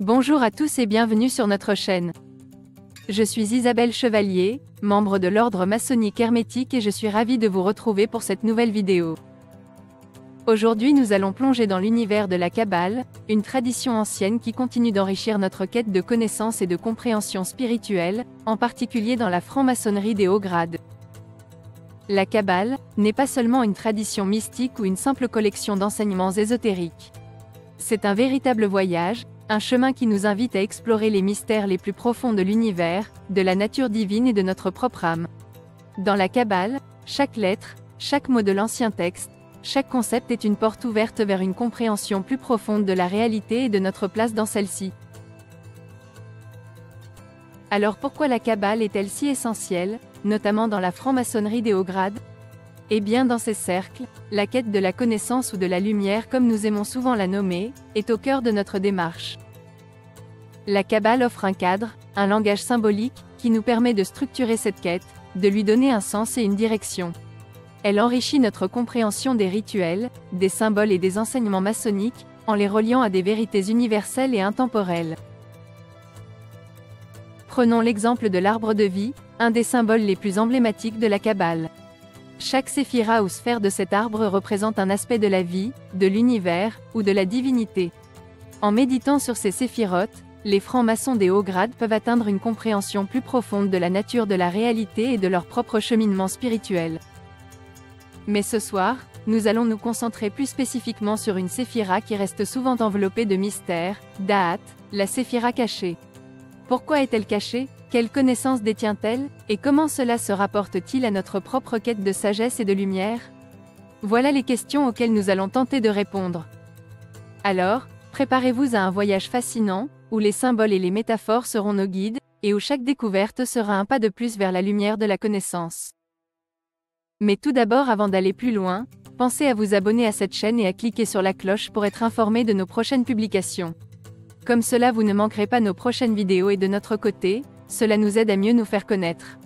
Bonjour à tous et bienvenue sur notre chaîne. Je suis Isabelle Chevalier, membre de l'ordre maçonnique hermétique et je suis ravie de vous retrouver pour cette nouvelle vidéo. Aujourd'hui nous allons plonger dans l'univers de la Kabbale, une tradition ancienne qui continue d'enrichir notre quête de connaissances et de compréhension spirituelle, en particulier dans la franc-maçonnerie des hauts grades. La Kabbale n'est pas seulement une tradition mystique ou une simple collection d'enseignements ésotériques. C'est un véritable voyage, un chemin qui nous invite à explorer les mystères les plus profonds de l'univers, de la nature divine et de notre propre âme. Dans la Kabbale, chaque lettre, chaque mot de l'ancien texte, chaque concept est une porte ouverte vers une compréhension plus profonde de la réalité et de notre place dans celle-ci. Alors pourquoi la Kabbale est-elle si essentielle, notamment dans la franc-maçonnerie des hauts grades? Eh bien dans ces cercles, la quête de la connaissance ou de la lumière comme nous aimons souvent la nommer, est au cœur de notre démarche. La Kabbale offre un cadre, un langage symbolique, qui nous permet de structurer cette quête, de lui donner un sens et une direction. Elle enrichit notre compréhension des rituels, des symboles et des enseignements maçonniques, en les reliant à des vérités universelles et intemporelles. Prenons l'exemple de l'arbre de vie, un des symboles les plus emblématiques de la Kabbale. Chaque séphira ou sphère de cet arbre représente un aspect de la vie, de l'univers, ou de la divinité. En méditant sur ces séphirotes, les francs-maçons des hauts grades peuvent atteindre une compréhension plus profonde de la nature de la réalité et de leur propre cheminement spirituel. Mais ce soir, nous allons nous concentrer plus spécifiquement sur une séphira qui reste souvent enveloppée de mystère, Da'at, la séphira cachée. Pourquoi est-elle cachée? Quelle connaissance détient-elle? Et comment cela se rapporte-t-il à notre propre quête de sagesse et de lumière? Voilà les questions auxquelles nous allons tenter de répondre. Alors, préparez-vous à un voyage fascinant, où les symboles et les métaphores seront nos guides, et où chaque découverte sera un pas de plus vers la lumière de la connaissance. Mais tout d'abord avant d'aller plus loin, pensez à vous abonner à cette chaîne et à cliquer sur la cloche pour être informé de nos prochaines publications. Comme cela vous ne manquerez pas nos prochaines vidéos et de notre côté, cela nous aide à mieux nous faire connaître.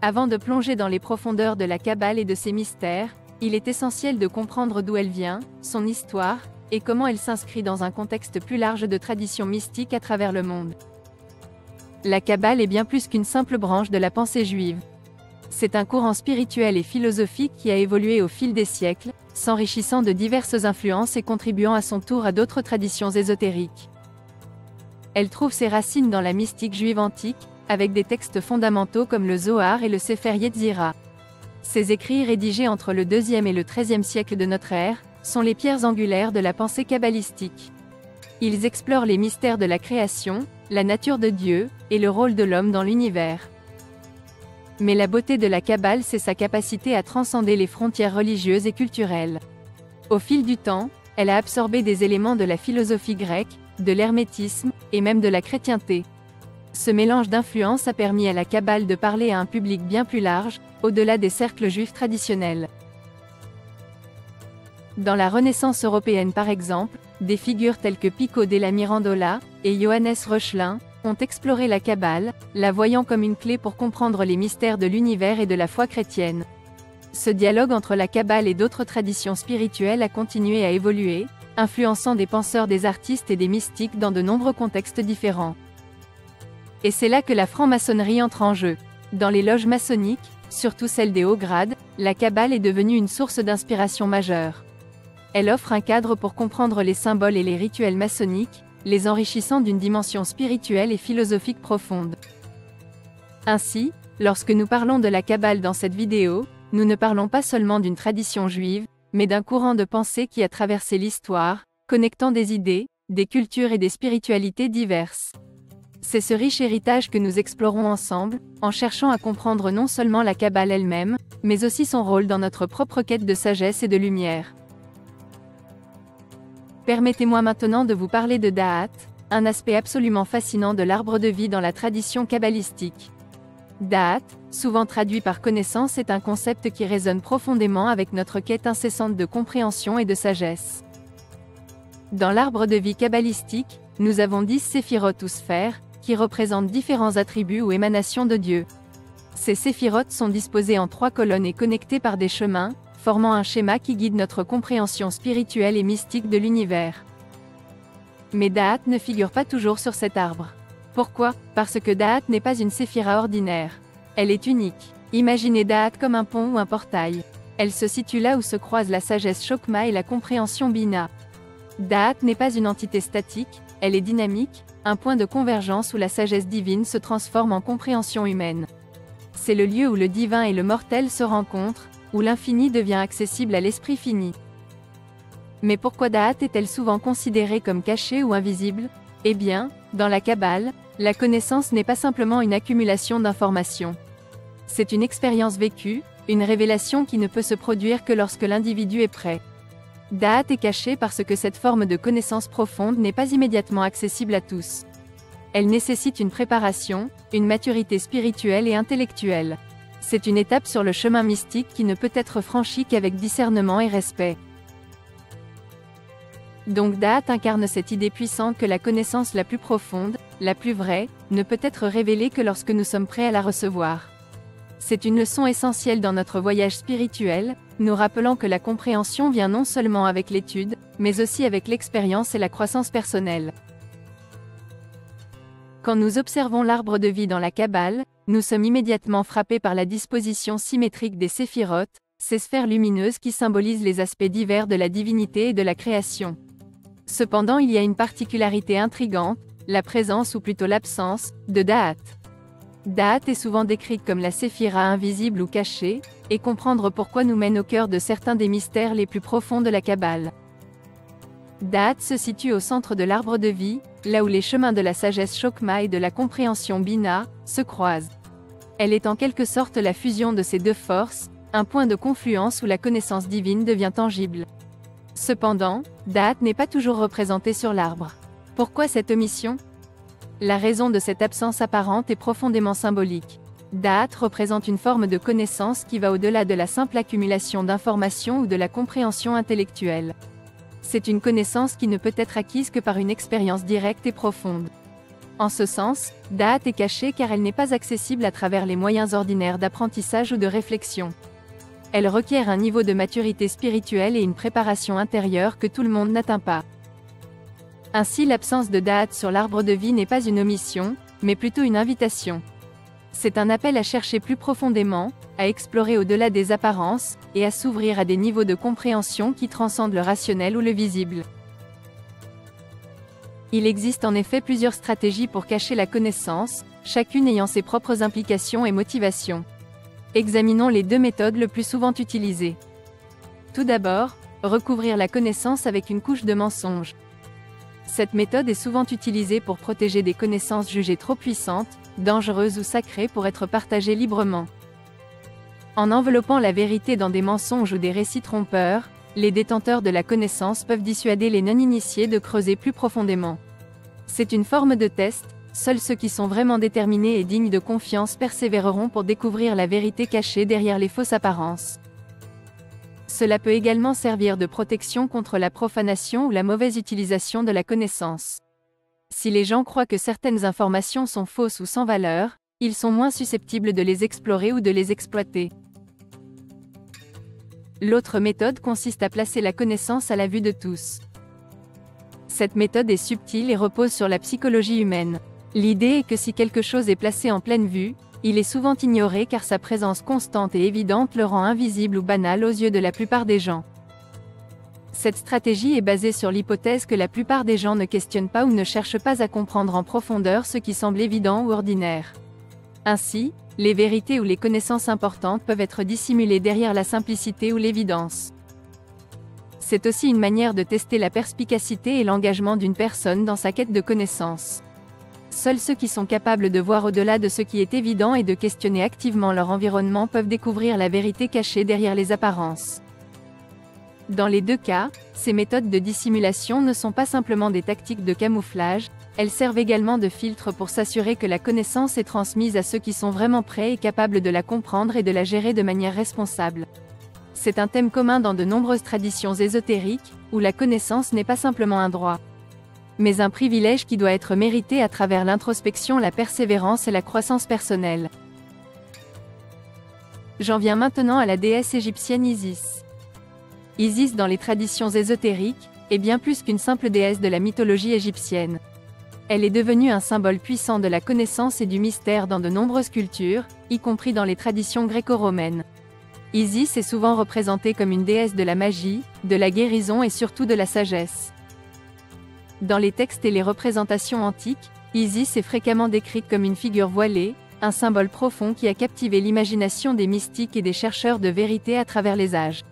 Avant de plonger dans les profondeurs de la Kabbale et de ses mystères, il est essentiel de comprendre d'où elle vient, son histoire, et comment elle s'inscrit dans un contexte plus large de traditions mystiques à travers le monde. La Kabbale est bien plus qu'une simple branche de la pensée juive. C'est un courant spirituel et philosophique qui a évolué au fil des siècles, s'enrichissant de diverses influences et contribuant à son tour à d'autres traditions ésotériques. Elle trouve ses racines dans la mystique juive antique, avec des textes fondamentaux comme le Zohar et le Sefer Yetzira. Ces écrits rédigés entre le IIe et le XIIIe siècle de notre ère, sont les pierres angulaires de la pensée kabbalistique. Ils explorent les mystères de la création, la nature de Dieu, et le rôle de l'homme dans l'univers. Mais la beauté de la Kabbale, c'est sa capacité à transcender les frontières religieuses et culturelles. Au fil du temps, elle a absorbé des éléments de la philosophie grecque, de l'hermétisme, et même de la chrétienté. Ce mélange d'influences a permis à la Kabbale de parler à un public bien plus large, au-delà des cercles juifs traditionnels. Dans la Renaissance européenne par exemple, des figures telles que Pico della Mirandola et Johannes Reuchlin ont exploré la Kabbale, la voyant comme une clé pour comprendre les mystères de l'univers et de la foi chrétienne. Ce dialogue entre la Kabbale et d'autres traditions spirituelles a continué à évoluer, influençant des penseurs, des artistes et des mystiques dans de nombreux contextes différents. Et c'est là que la franc-maçonnerie entre en jeu. Dans les loges maçonniques, surtout celles des hauts grades, la Kabbale est devenue une source d'inspiration majeure. Elle offre un cadre pour comprendre les symboles et les rituels maçonniques, les enrichissant d'une dimension spirituelle et philosophique profonde. Ainsi, lorsque nous parlons de la Kabbale dans cette vidéo, nous ne parlons pas seulement d'une tradition juive, mais d'un courant de pensée qui a traversé l'histoire, connectant des idées, des cultures et des spiritualités diverses. C'est ce riche héritage que nous explorons ensemble, en cherchant à comprendre non seulement la Kabbale elle-même, mais aussi son rôle dans notre propre quête de sagesse et de lumière. Permettez-moi maintenant de vous parler de Da'at, un aspect absolument fascinant de l'arbre de vie dans la tradition kabbalistique. Da'at, souvent traduit par connaissance, est un concept qui résonne profondément avec notre quête incessante de compréhension et de sagesse. Dans l'arbre de vie kabbalistique, nous avons 10 séphirotes ou sphères, qui représentent différents attributs ou émanations de Dieu. Ces séphirotes sont disposées en 3 colonnes et connectées par des chemins, formant un schéma qui guide notre compréhension spirituelle et mystique de l'univers. Mais Da'at ne figure pas toujours sur cet arbre. Pourquoi? Parce que Da'at n'est pas une séphira ordinaire. Elle est unique. Imaginez Da'at comme un pont ou un portail. Elle se situe là où se croisent la sagesse Chokma et la compréhension Bina. Da'at n'est pas une entité statique, elle est dynamique, un point de convergence où la sagesse divine se transforme en compréhension humaine. C'est le lieu où le divin et le mortel se rencontrent, où l'infini devient accessible à l'esprit fini. Mais pourquoi Da'at est-elle souvent considérée comme cachée ou invisible? Eh bien, dans la Kabbale, la connaissance n'est pas simplement une accumulation d'informations. C'est une expérience vécue, une révélation qui ne peut se produire que lorsque l'individu est prêt. Da'at est cachée parce que cette forme de connaissance profonde n'est pas immédiatement accessible à tous. Elle nécessite une préparation, une maturité spirituelle et intellectuelle. C'est une étape sur le chemin mystique qui ne peut être franchie qu'avec discernement et respect. Donc Da'at incarne cette idée puissante que la connaissance la plus profonde, la plus vraie, ne peut être révélée que lorsque nous sommes prêts à la recevoir. C'est une leçon essentielle dans notre voyage spirituel, nous rappelant que la compréhension vient non seulement avec l'étude, mais aussi avec l'expérience et la croissance personnelle. Quand nous observons l'arbre de vie dans la Kabbale, nous sommes immédiatement frappés par la disposition symétrique des séphirotes, ces sphères lumineuses qui symbolisent les aspects divers de la divinité et de la création. Cependant, il y a une particularité intrigante, la présence ou plutôt l'absence, de Da'at. Da'at est souvent décrite comme la séphira invisible ou cachée, et comprendre pourquoi nous mène au cœur de certains des mystères les plus profonds de la Kabbale. Da'at se situe au centre de l'arbre de vie, là où les chemins de la sagesse Chokma et de la compréhension Bina se croisent. Elle est en quelque sorte la fusion de ces deux forces, un point de confluence où la connaissance divine devient tangible. Cependant, Da'at n'est pas toujours représentée sur l'arbre. Pourquoi cette omission? La raison de cette absence apparente est profondément symbolique. Da'at représente une forme de connaissance qui va au-delà de la simple accumulation d'informations ou de la compréhension intellectuelle. C'est une connaissance qui ne peut être acquise que par une expérience directe et profonde. En ce sens, Da'at est cachée car elle n'est pas accessible à travers les moyens ordinaires d'apprentissage ou de réflexion. Elle requiert un niveau de maturité spirituelle et une préparation intérieure que tout le monde n'atteint pas. Ainsi, l'absence de Da'at sur l'arbre de vie n'est pas une omission, mais plutôt une invitation. C'est un appel à chercher plus profondément, à explorer au-delà des apparences, et à s'ouvrir à des niveaux de compréhension qui transcendent le rationnel ou le visible. Il existe en effet plusieurs stratégies pour cacher la connaissance, chacune ayant ses propres implications et motivations. Examinons les deux méthodes le plus souvent utilisées. Tout d'abord, recouvrir la connaissance avec une couche de mensonge. Cette méthode est souvent utilisée pour protéger des connaissances jugées trop puissantes, dangereuses ou sacrées pour être partagées librement. En enveloppant la vérité dans des mensonges ou des récits trompeurs, les détenteurs de la connaissance peuvent dissuader les non-initiés de creuser plus profondément. C'est une forme de test, seuls ceux qui sont vraiment déterminés et dignes de confiance persévéreront pour découvrir la vérité cachée derrière les fausses apparences. Cela peut également servir de protection contre la profanation ou la mauvaise utilisation de la connaissance. Si les gens croient que certaines informations sont fausses ou sans valeur, ils sont moins susceptibles de les explorer ou de les exploiter. L'autre méthode consiste à placer la connaissance à la vue de tous. Cette méthode est subtile et repose sur la psychologie humaine. L'idée est que si quelque chose est placé en pleine vue, il est souvent ignoré car sa présence constante et évidente le rend invisible ou banal aux yeux de la plupart des gens. Cette stratégie est basée sur l'hypothèse que la plupart des gens ne questionnent pas ou ne cherchent pas à comprendre en profondeur ce qui semble évident ou ordinaire. Ainsi, les vérités ou les connaissances importantes peuvent être dissimulées derrière la simplicité ou l'évidence. C'est aussi une manière de tester la perspicacité et l'engagement d'une personne dans sa quête de connaissances. Seuls ceux qui sont capables de voir au-delà de ce qui est évident et de questionner activement leur environnement peuvent découvrir la vérité cachée derrière les apparences. Dans les deux cas, ces méthodes de dissimulation ne sont pas simplement des tactiques de camouflage, elles servent également de filtre pour s'assurer que la connaissance est transmise à ceux qui sont vraiment prêts et capables de la comprendre et de la gérer de manière responsable. C'est un thème commun dans de nombreuses traditions ésotériques, où la connaissance n'est pas simplement un droit, mais un privilège qui doit être mérité à travers l'introspection, la persévérance et la croissance personnelle. J'en viens maintenant à la déesse égyptienne Isis. Isis dans les traditions ésotériques, est bien plus qu'une simple déesse de la mythologie égyptienne. Elle est devenue un symbole puissant de la connaissance et du mystère dans de nombreuses cultures, y compris dans les traditions gréco-romaines. Isis est souvent représentée comme une déesse de la magie, de la guérison et surtout de la sagesse. Dans les textes et les représentations antiques, Isis est fréquemment décrite comme une figure voilée, un symbole profond qui a captivé l'imagination des mystiques et des chercheurs de vérité à travers les âges.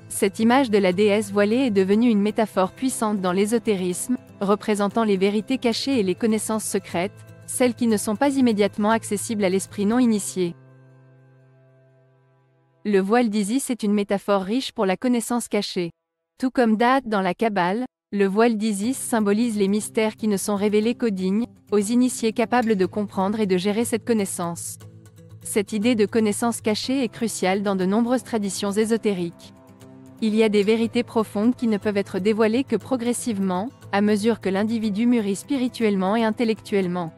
Cette image de la déesse voilée est devenue une métaphore puissante dans l'ésotérisme, représentant les vérités cachées et les connaissances secrètes, celles qui ne sont pas immédiatement accessibles à l'esprit non initié. Le voile d'Isis est une métaphore riche pour la connaissance cachée. Tout comme Da'at dans la Kabbale, le voile d'Isis symbolise les mystères qui ne sont révélés qu'aux dignes, aux initiés capables de comprendre et de gérer cette connaissance. Cette idée de connaissance cachée est cruciale dans de nombreuses traditions ésotériques. Il y a des vérités profondes qui ne peuvent être dévoilées que progressivement, à mesure que l'individu mûrit spirituellement et intellectuellement.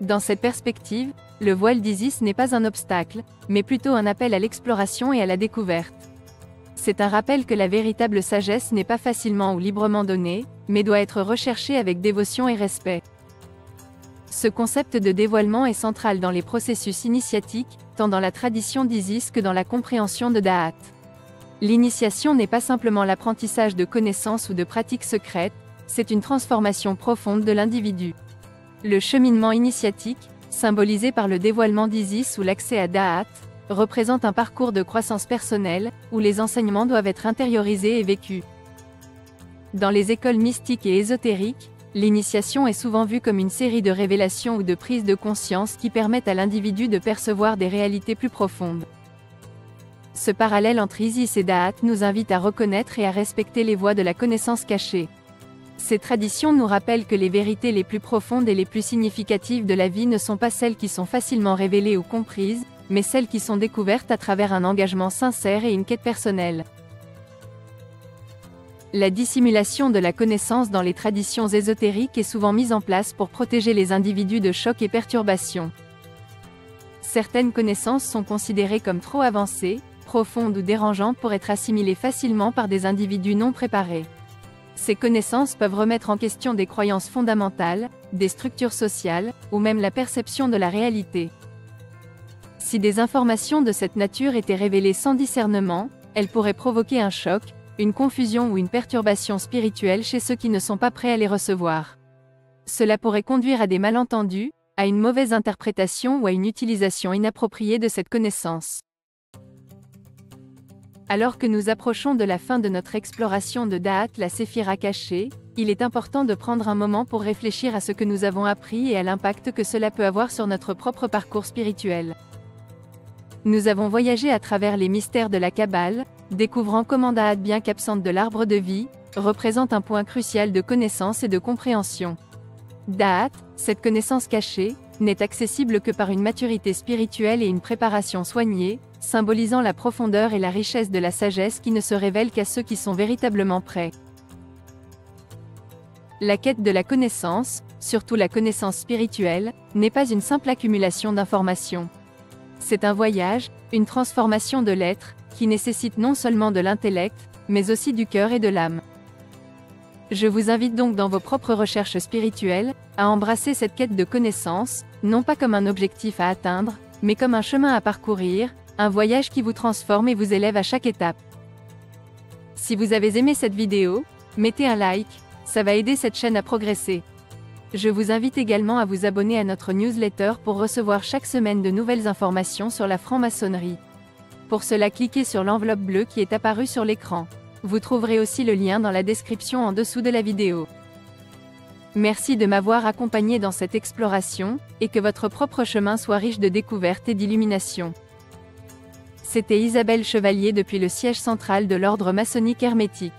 Dans cette perspective, le voile d'Isis n'est pas un obstacle, mais plutôt un appel à l'exploration et à la découverte. C'est un rappel que la véritable sagesse n'est pas facilement ou librement donnée, mais doit être recherchée avec dévotion et respect. Ce concept de dévoilement est central dans les processus initiatiques, tant dans la tradition d'Isis que dans la compréhension de Da'at. L'initiation n'est pas simplement l'apprentissage de connaissances ou de pratiques secrètes, c'est une transformation profonde de l'individu. Le cheminement initiatique, symbolisé par le dévoilement d'Isis ou l'accès à Da'at, représente un parcours de croissance personnelle, où les enseignements doivent être intériorisés et vécus. Dans les écoles mystiques et ésotériques, l'initiation est souvent vue comme une série de révélations ou de prises de conscience qui permettent à l'individu de percevoir des réalités plus profondes. Ce parallèle entre Isis et Da'at nous invite à reconnaître et à respecter les voies de la connaissance cachée. Ces traditions nous rappellent que les vérités les plus profondes et les plus significatives de la vie ne sont pas celles qui sont facilement révélées ou comprises, mais celles qui sont découvertes à travers un engagement sincère et une quête personnelle. La dissimulation de la connaissance dans les traditions ésotériques est souvent mise en place pour protéger les individus de chocs et perturbations. Certaines connaissances sont considérées comme trop avancées, profondes ou dérangeantes pour être assimilées facilement par des individus non préparés. Ces connaissances peuvent remettre en question des croyances fondamentales, des structures sociales, ou même la perception de la réalité. Si des informations de cette nature étaient révélées sans discernement, elles pourraient provoquer un choc, une confusion ou une perturbation spirituelle chez ceux qui ne sont pas prêts à les recevoir. Cela pourrait conduire à des malentendus, à une mauvaise interprétation ou à une utilisation inappropriée de cette connaissance. Alors que nous approchons de la fin de notre exploration de Da'at, la séphira cachée, il est important de prendre un moment pour réfléchir à ce que nous avons appris et à l'impact que cela peut avoir sur notre propre parcours spirituel. Nous avons voyagé à travers les mystères de la Kabbale, découvrant comment Da'at, bien qu'absente de l'arbre de vie, représente un point crucial de connaissance et de compréhension. Da'at, cette connaissance cachée, n'est accessible que par une maturité spirituelle et une préparation soignée, symbolisant la profondeur et la richesse de la sagesse qui ne se révèle qu'à ceux qui sont véritablement prêts. La quête de la connaissance, surtout la connaissance spirituelle, n'est pas une simple accumulation d'informations. C'est un voyage, une transformation de l'être, qui nécessite non seulement de l'intellect, mais aussi du cœur et de l'âme. Je vous invite donc dans vos propres recherches spirituelles, à embrasser cette quête de connaissance, non pas comme un objectif à atteindre, mais comme un chemin à parcourir, un voyage qui vous transforme et vous élève à chaque étape. Si vous avez aimé cette vidéo, mettez un like, ça va aider cette chaîne à progresser. Je vous invite également à vous abonner à notre newsletter pour recevoir chaque semaine de nouvelles informations sur la franc-maçonnerie. Pour cela, cliquez sur l'enveloppe bleue qui est apparue sur l'écran. Vous trouverez aussi le lien dans la description en dessous de la vidéo. Merci de m'avoir accompagné dans cette exploration, et que votre propre chemin soit riche de découvertes et d'illuminations. C'était Isabelle Chevalier depuis le siège central de l'ordre maçonnique hermétique.